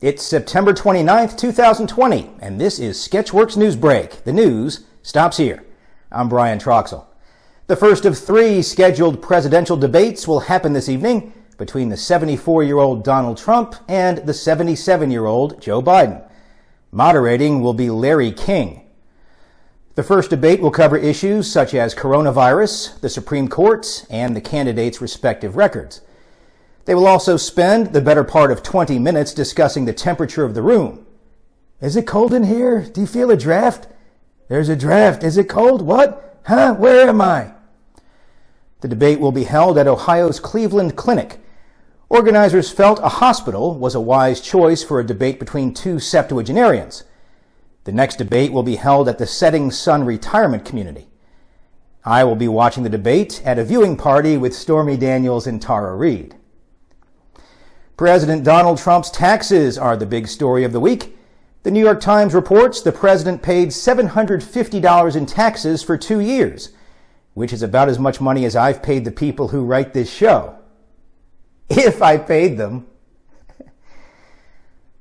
It's September 29th, 2020, and this is Sketchworks NewsBrake. The news stops here. I'm Brian Troxell. The first of three scheduled presidential debates will happen this evening between the 74-year-old Donald Trump and the 77-year-old Joe Biden. Moderating will be Larry King. The first debate will cover issues such as coronavirus, the Supreme Court, and the candidates' respective records. They will also spend the better part of 20 minutes discussing the temperature of the room. Is it cold in here? Do you feel a draft? There's a draft. Is it cold? What? Huh? Where am I? The debate will be held at Ohio's Cleveland Clinic. Organizers felt a hospital was a wise choice for a debate between two septuagenarians. The next debate will be held at the Setting Sun Retirement Community. I will be watching the debate at a viewing party with Stormy Daniels and Tara Reid. President Donald Trump's taxes are the big story of the week. The New York Times reports the president paid $750 in taxes for 2 years, which is about as much money as I've paid the people who write this show. If I paid them.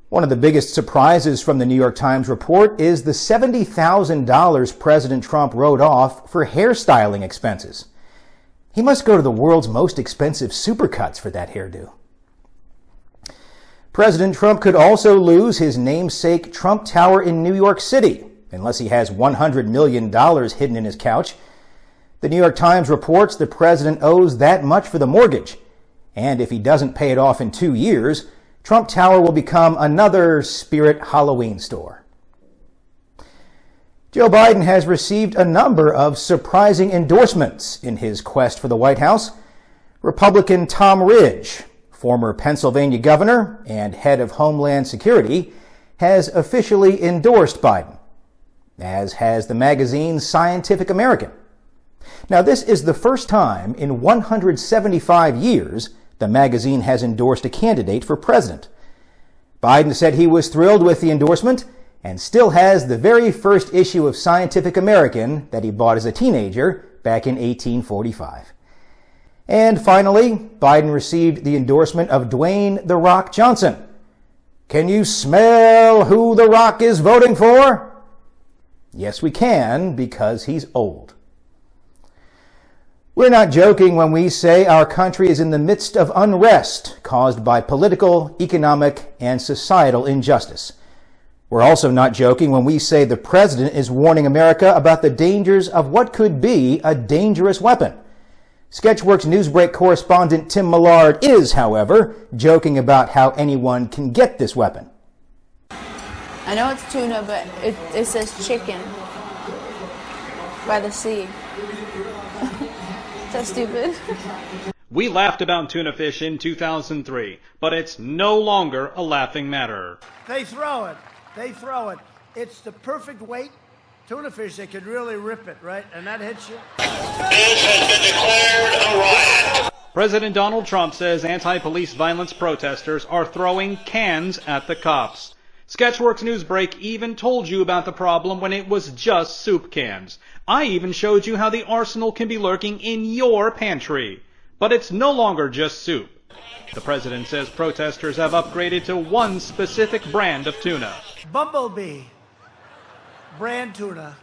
One of the biggest surprises from the New York Times report is the $70,000 President Trump wrote off for hairstyling expenses. He must go to the world's most expensive supercuts for that hairdo. President Trump could also lose his namesake Trump Tower in New York City, unless he has $100 million hidden in his couch. The New York Times reports the president owes that much for the mortgage, and if he doesn't pay it off in 2 years, Trump Tower will become another Spirit Halloween store. Joe Biden has received a number of surprising endorsements in his quest for the White House. Republican Tom Ridge, former Pennsylvania governor and head of Homeland Security, has officially endorsed Biden, as has the magazine Scientific American. Now, this is the first time in 175 years the magazine has endorsed a candidate for president. Biden said he was thrilled with the endorsement and still has the very first issue of Scientific American that he bought as a teenager back in 1845. And finally, Biden received the endorsement of Dwayne "The Rock" Johnson. Can you smell who The Rock is voting for? Yes, we can, because he's old. We're not joking when we say our country is in the midst of unrest caused by political, economic, and societal injustice. We're also not joking when we say the president is warning America about the dangers of what could be a dangerous weapon. Sketchworks NewsBrake correspondent Tim Millard is, however, joking about how anyone can get this weapon. I know it's tuna, but it says chicken by the sea. Is that stupid? We laughed about tuna fish in 2003, but it's no longer a laughing matter. They throw it. It's the perfect weight. Tuna fish, they could really rip it, right? And that hits you. This has been declared a riot. President Donald Trump says anti-police violence protesters are throwing cans at the cops. Sketchworks NewsBrake even told you about the problem when it was just soup cans. I even showed you how the arsenal can be lurking in your pantry. But it's no longer just soup. The president says protesters have upgraded to one specific brand of tuna. Bumblebee brand tuna.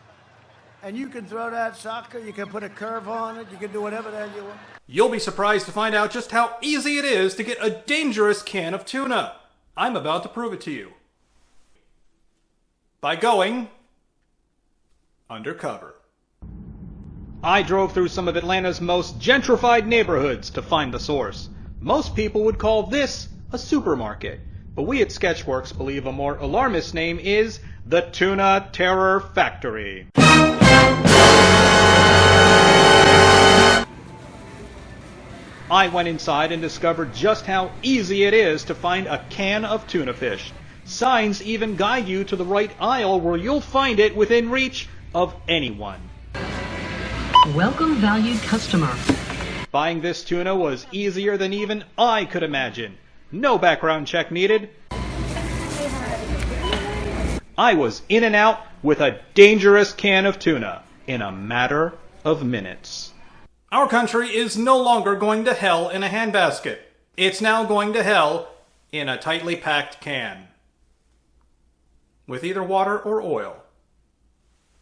And you can throw that sucker, you can put a curve on it, you can do whatever the hell you want. You'll be surprised to find out just how easy it is to get a dangerous can of tuna. I'm about to prove it to you. By going undercover. I drove through some of Atlanta's most gentrified neighborhoods to find the source. Most people would call this a supermarket, but we at Sketchworks believe a more alarmist name is the Tuna Terror Factory. I went inside and discovered just how easy it is to find a can of tuna fish. Signs even guide you to the right aisle where you'll find it within reach of anyone. Welcome, valued customer. Buying this tuna was easier than even I could imagine. No background check needed. I was in and out with a dangerous can of tuna in a matter of minutes. Our country is no longer going to hell in a handbasket. It's now going to hell in a tightly packed can. with either water or oil.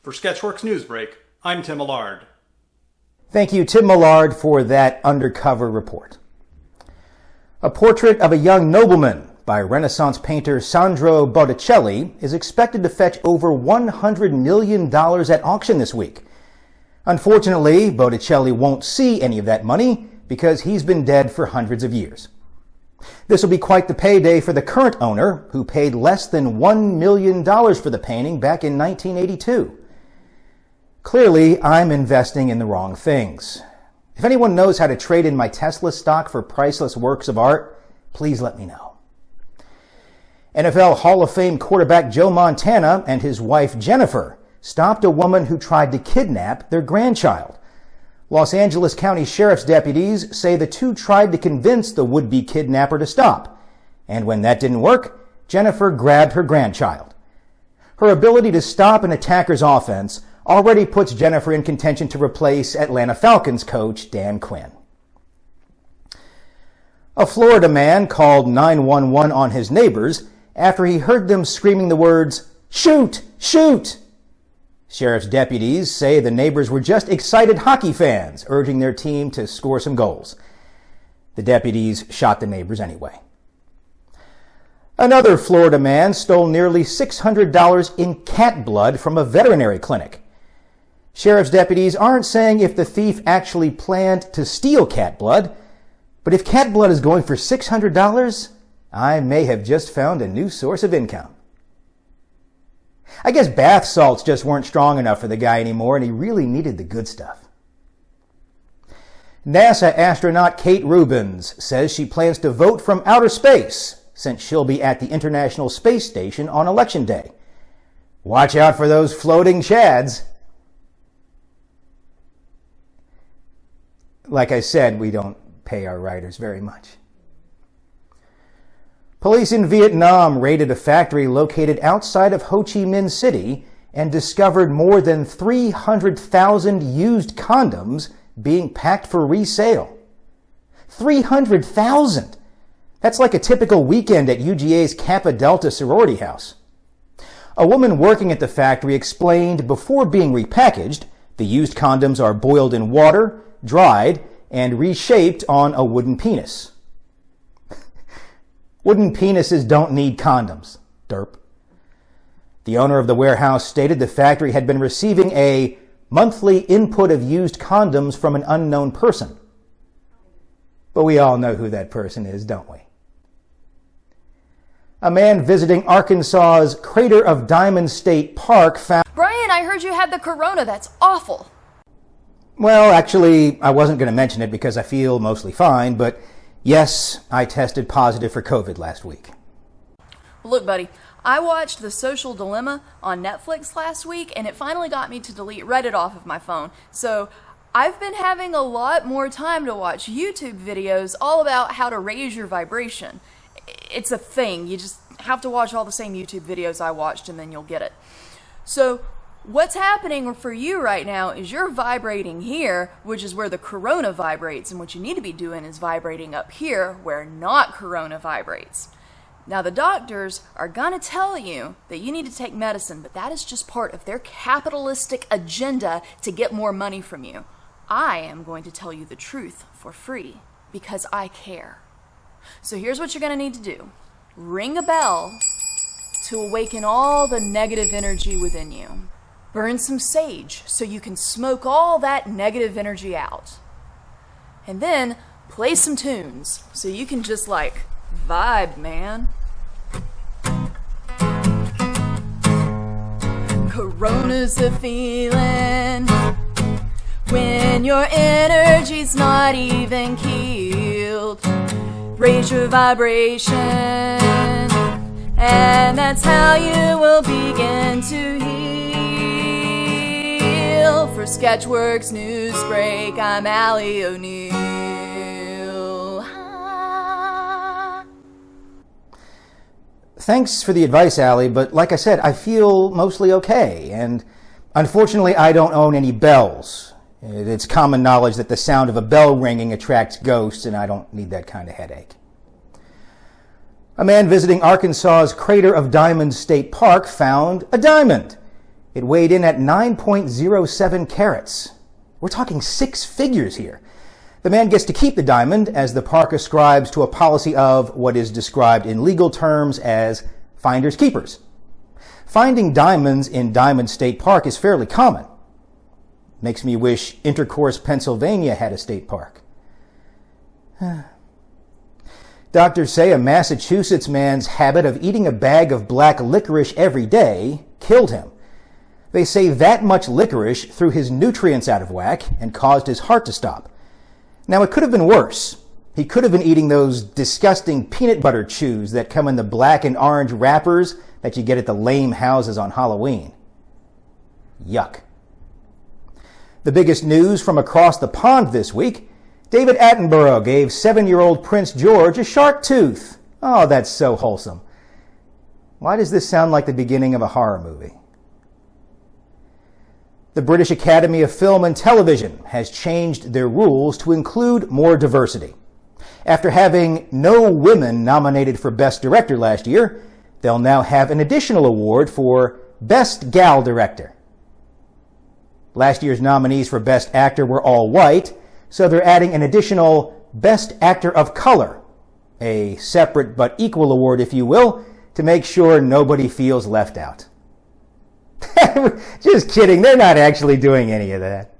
For Sketchworks NewsBrake, I'm Tim Millard. Thank you, Tim Millard, for that undercover report. A portrait of a young nobleman by Renaissance painter Sandro Botticelli is expected to fetch over $100 million at auction this week. Unfortunately, Botticelli won't see any of that money because he's been dead for hundreds of years. This will be quite the payday for the current owner, who paid less than $1 million for the painting back in 1982. Clearly, I'm investing in the wrong things. If anyone knows how to trade in my Tesla stock for priceless works of art, please let me know. NFL Hall of Fame quarterback Joe Montana and his wife Jennifer stopped a woman who tried to kidnap their grandchild. Los Angeles County Sheriff's deputies say the two tried to convince the would-be kidnapper to stop, and when that didn't work, Jennifer grabbed her grandchild. Her ability to stop an attacker's offense already puts Jennifer in contention to replace Atlanta Falcons coach Dan Quinn. A Florida man called 911 on his neighbors after he heard them screaming the words, "Shoot! Shoot!" Sheriff's deputies say the neighbors were just excited hockey fans urging their team to score some goals. The deputies shot the neighbors anyway. Another Florida man stole nearly $600 in cat blood from a veterinary clinic. Sheriff's deputies aren't saying if the thief actually planned to steal cat blood, but if cat blood is going for $600, I may have just found a new source of income. I guess bath salts just weren't strong enough for the guy anymore, and he really needed the good stuff. NASA astronaut Kate Rubins says she plans to vote from outer space since she'll be at the International Space Station on Election Day. Watch out for those floating chads. Like I said, we don't pay our writers very much. Police in Vietnam raided a factory located outside of Ho Chi Minh City and discovered more than 300,000 used condoms being packed for resale. 300,000! That's like a typical weekend at UGA's Kappa Delta sorority house. A woman working at the factory explained before being repackaged, the used condoms are boiled in water, dried, and reshaped on a wooden penis. Wooden penises don't need condoms. Derp. The owner of the warehouse stated the factory had been receiving a monthly input of used condoms from an unknown person. But we all know who that person is, don't we? A man visiting Arkansas's Crater of Diamond State Park found... Brian, I heard you had the corona. That's awful. Well, actually, I wasn't going to mention it because I feel mostly fine, but yes, I tested positive for COVID last week. Look, buddy, I watched The Social Dilemma on Netflix last week, and it finally got me to delete Reddit off of my phone. So I've been having a lot more time to watch YouTube videos all about how to raise your vibration. It's a thing. You just have to watch all the same YouTube videos I watched, and then you'll get it. So what's happening for you right now is you're vibrating here, which is where the corona vibrates, and what you need to be doing is vibrating up here, where not corona vibrates. Now, the doctors are going to tell you that you need to take medicine, but that is just part of their capitalistic agenda to get more money from you. I am going to tell you the truth for free, because I care. So here's what you're going to need to do. Ring a bell to awaken all the negative energy within you. Burn some sage so you can smoke all that negative energy out. And then play some tunes so you can just like vibe, man. Corona's a feeling when your energy's not even keeled. Raise your vibration, and that's how you will begin to heal. For Sketchworks NewsBrake, I'm Allie O'Neill. Thanks for the advice, Allie, but like I said, I feel mostly okay, and unfortunately I don't own any bells. It's common knowledge that the sound of a bell ringing attracts ghosts, and I don't need that kind of headache. A man visiting Arkansas's Crater of Diamonds State Park found a diamond. It weighed in at 9.07 carats. We're talking six figures here. The man gets to keep the diamond as the park ascribes to a policy of what is described in legal terms as finders keepers. Finding diamonds in Diamond State Park is fairly common. Makes me wish Intercourse, Pennsylvania had a state park. Doctors say a Massachusetts man's habit of eating a bag of black licorice every day killed him. They say that much licorice threw his nutrients out of whack and caused his heart to stop. Now, it could have been worse. He could have been eating those disgusting peanut butter chews that come in the black and orange wrappers that you get at the lame houses on Halloween. Yuck. The biggest news from across the pond this week: David Attenborough gave 7-year-old Prince George a shark tooth. Oh, that's so wholesome. Why does this sound like the beginning of a horror movie? The British Academy of Film and Television has changed their rules to include more diversity. After having no women nominated for Best Director last year, they'll now have an additional award for Best Gal Director. Last year's nominees for Best Actor were all white, so they're adding an additional Best Actor of Color, a separate but equal award, if you will, to make sure nobody feels left out. Just kidding, they're not actually doing any of that.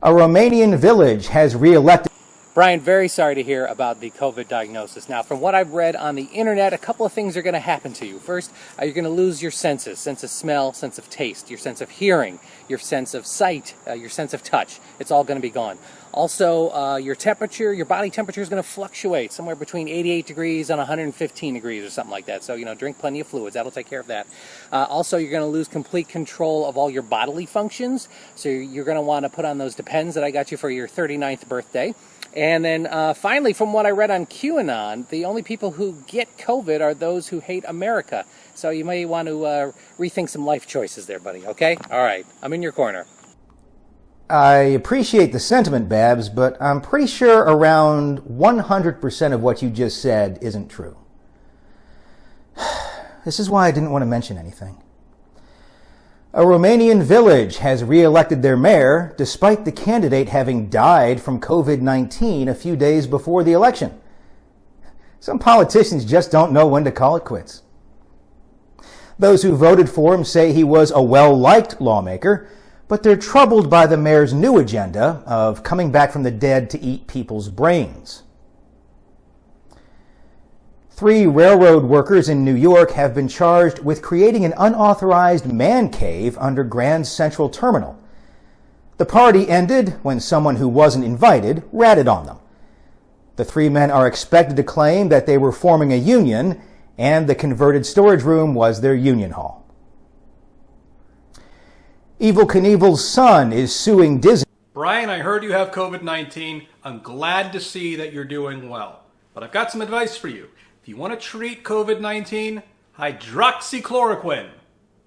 A Romanian village has re-elected... Brian, very sorry to hear about the COVID diagnosis. Now, from what I've read on the internet, a couple of things are going to happen to you. First, you're going to lose your senses: sense of smell, sense of taste, your sense of hearing, your sense of sight, your sense of touch. It's all going to be gone. Also, your temperature, your body temperature is going to fluctuate somewhere between 88 degrees and 115 degrees or something like that. So, drink plenty of fluids. That'll take care of that. Also, you're going to lose complete control of all your bodily functions. So you're going to want to put on those Depends that I got you for your 39th birthday. And then finally, from what I read on QAnon, the only people who get COVID are those who hate America. So you may want to rethink some life choices there, buddy, okay? All right, I'm in your corner. I appreciate the sentiment, Babs, but I'm pretty sure around 100% of what you just said isn't true. This is why I didn't want to mention anything. A Romanian village has re-elected their mayor despite the candidate having died from COVID-19 a few days before the election. Some politicians just don't know when to call it quits. Those who voted for him say he was a well-liked lawmaker, but they're troubled by the mayor's new agenda of coming back from the dead to eat people's brains. 3 railroad workers in New York have been charged with creating an unauthorized man cave under Grand Central Terminal. The party ended when someone who wasn't invited ratted on them. The 3 men are expected to claim that they were forming a union, and the converted storage room was their union hall. Evel Knievel's son is suing Disney. Brian, I heard you have COVID-19. I'm glad to see that you're doing well. But I've got some advice for you. If you want to treat COVID-19, hydroxychloroquine.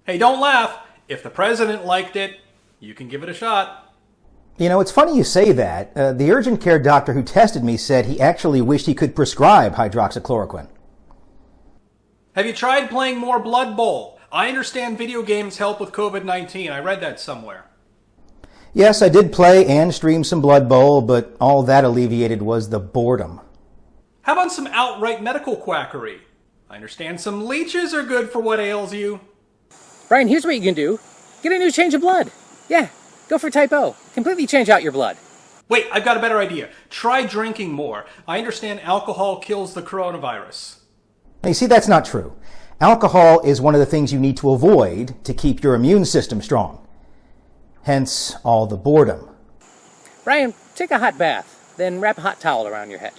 Hey, don't laugh. If the president liked it, you can give it a shot. You know, it's funny you say that. The urgent care doctor who tested me said he actually wished he could prescribe hydroxychloroquine. Have you tried playing more Blood Bowl? I understand video games help with COVID-19. I read that somewhere. Yes, I did play and stream some Blood Bowl, but all that alleviated was the boredom. How about some outright medical quackery? I understand some leeches are good for what ails you. Brian, here's what you can do. Get a new change of blood. Yeah, go for type O. Completely change out your blood. Wait, I've got a better idea. Try drinking more. I understand alcohol kills the coronavirus. Now, you see, that's not true. Alcohol is one of the things you need to avoid to keep your immune system strong. Hence, all the boredom. Brian, take a hot bath, then wrap a hot towel around your head.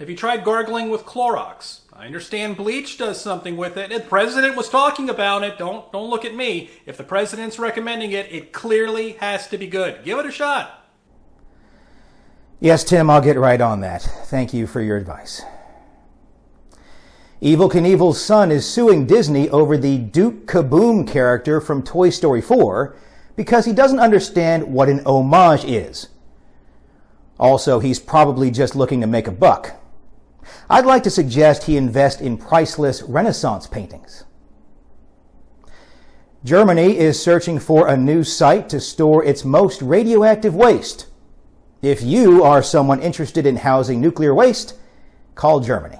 Have you tried gargling with Clorox? I understand bleach does something with it. The president was talking about it. Don't look at me. If the president's recommending it, it clearly has to be good. Give it a shot. Yes, Tim, I'll get right on that. Thank you for your advice. Evel Knievel's son is suing Disney over the Duke Kaboom character from Toy Story 4 because he doesn't understand what an homage is. Also, he's probably just looking to make a buck. I'd like to suggest he invest in priceless Renaissance paintings. Germany is searching for a new site to store its most radioactive waste. If you are someone interested in housing nuclear waste, call Germany.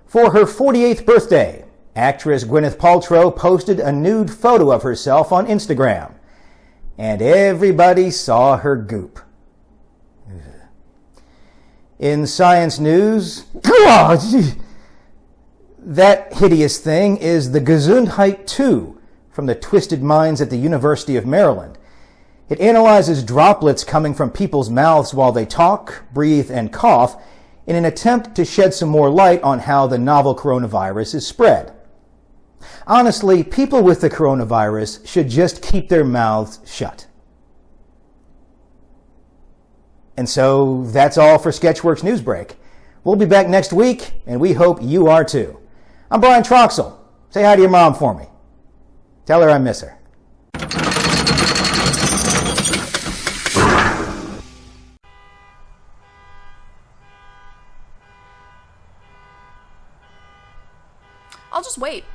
For her 48th birthday, actress Gwyneth Paltrow posted a nude photo of herself on Instagram, and everybody saw her goop. In science news, that hideous thing is the Gesundheit 2 from the Twisted Minds at the University of Maryland. It analyzes droplets coming from people's mouths while they talk, breathe, and cough in an attempt to shed some more light on how the novel coronavirus is spread. Honestly, people with the coronavirus should just keep their mouths shut. And so that's all for Sketchworks NewsBrake. We'll be back next week, and we hope you are too. I'm Brian Troxel. Say hi to your mom for me. Tell her I miss her. I'll just wait.